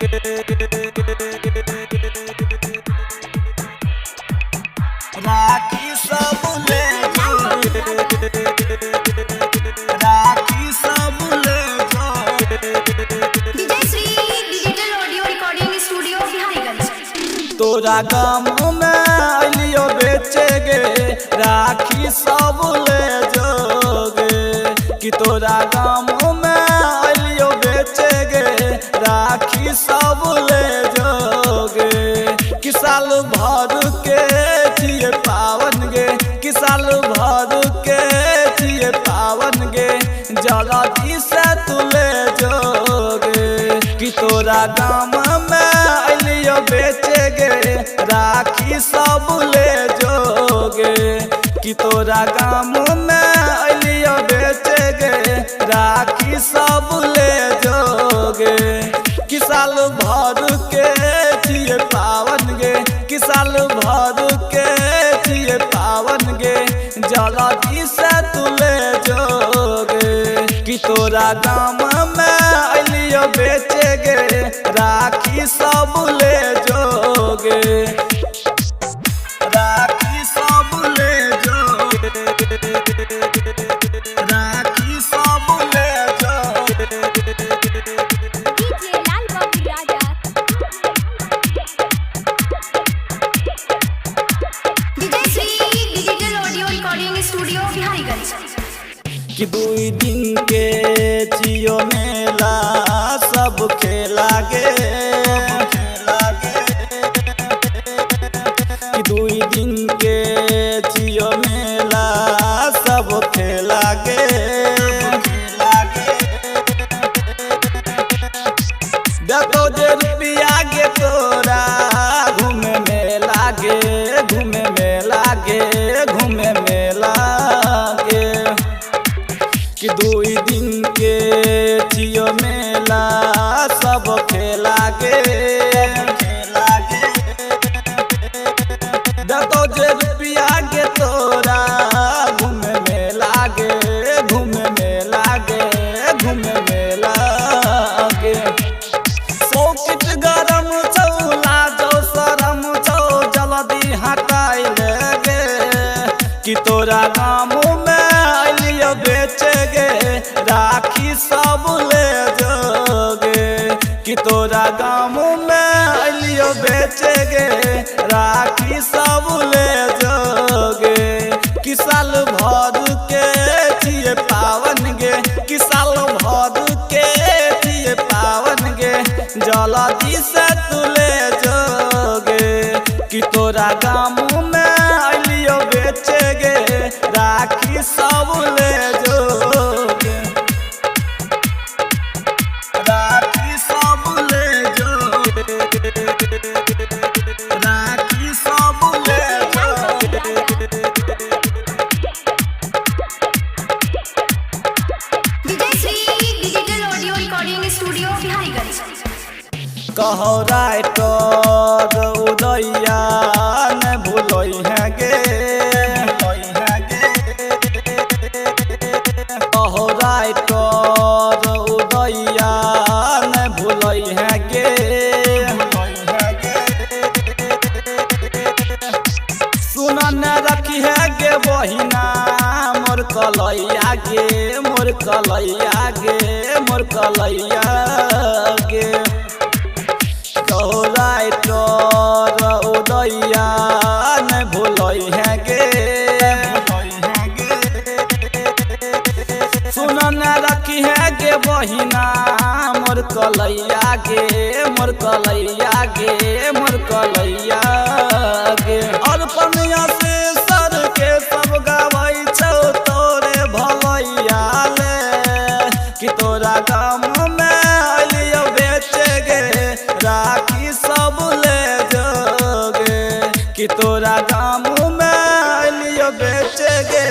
राखी सब ले जो, राखी सब ले जो। Vijay Shri digital audio recording studio Bihariganj. तोरा गाँव में अलियो बेचे गे राखी सब ले जोगे कि तोरा गाँव में अलियो बेचे गे राखी सब ले जोगे कि साल भर के जिए पावन गे कि साल भर के जिए पावन गे जल्दी से तू ले जोगे कि तोरा गाँव में अलियो बेचे गे राखी सब ले जोगे कि तोरा गाँव में अलियो बेचे गे राखी सब ले जोगे कि साल भर के जिए पावन गे कि साल भर के जिए पावन गे जल्दी से तू ले जोगे कि तोरा गाँव में अलियो बेचे गे राखी सब ले जोगे राखी सब ले जोगे राखी सब ले जोगे। DJ Lal Babu Raja. Vijay Shri digital audio recording studio Bihariganj. कि 2 दिन के जियो मेला सब खेला गे कि 2 दिन के जियो मेला सब खेला गे देखो जे रुपया गे तोरा घूमे मेला गे घूमे मेला गे घूमे मेला गे कि 2 दिन के जियो मेला सब खेला गे देखो जे रुपया गे तोरा घूमे मेला गे घूमे मेला गे घूमे मेला गे सौकिट गरम चौला जो शरम छौ जल्दी हटाई ले गे कि तोरा गाँव में अलियो बेचे गे राखी सब ले जोगे कि तोरा गाँव में अलियो बेचे गे राखी सब ले जोगे कि साल भर के जिए पावन गे कि साल भर के जिए पावन गे जल्दी से तू ले जोगे कि तोरा गाँव में अलियो बेचे गे राखी सब ले जोगे राखी सब ले जोगे राखी सब ले जोगे। Vijay Shri digital audio recording studio Bihariganj. कहो राइटर उदैया न भूलोई है गे कहो राइटर उदैया न भूलोई है गे सुन न रखी है गे बहिना मोर कलैया गे मोर कलैया गे मोर कलैया गे कहो राइटर उदैया न भूलोई है गे सुन न रखी है गे बहिना मोर कलैया गे मोर कलैया गे मोर कलैया गे और पनिया से सर के सब गवै छौ तोरे भलैया ले कि तोरा गाँव में अलियो बेचे गे राखी सब ले जोगे कि तोरा गाँव में अलियो बेचे गे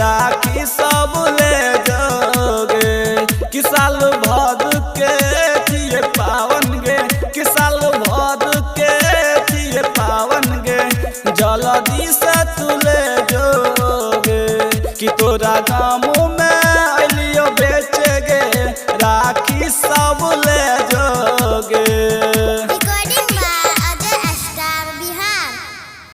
राखी सब ले जोगे कि साल भर के जिए पावन